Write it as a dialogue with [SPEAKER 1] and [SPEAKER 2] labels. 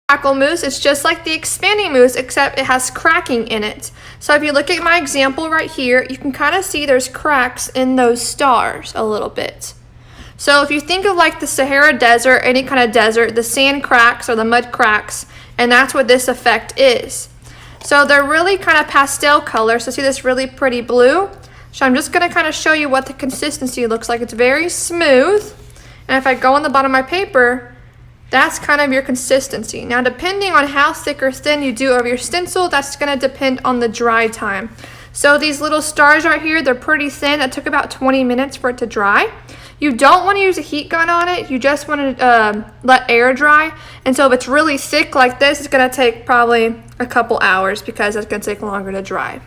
[SPEAKER 1] Crackle mousse, it's just like the expanding mousse, except it has cracking in it. So if you look at my example right here, you can kind of see there's cracks in those stars a little bit. So if you think of like the Sahara Desert, any kind of desert, the sand cracks or the mud cracks, and that's what this effect is. So they're really kind of pastel colors. So see this really pretty blue? So I'm just going to kind of show you what the consistency looks like. It's very smooth. And if I go on the bottom of my paper, that's kind of your consistency. Now, depending on how thick or thin you do over your stencil, that's going to depend on the dry time. So these little stars right here, they're pretty thin. That took about 20 minutes for it to dry. You don't want to use a heat gun on it. You just want to let air dry. And so if it's really thick like this, it's going to take probably a couple hours because it's going to take longer to dry.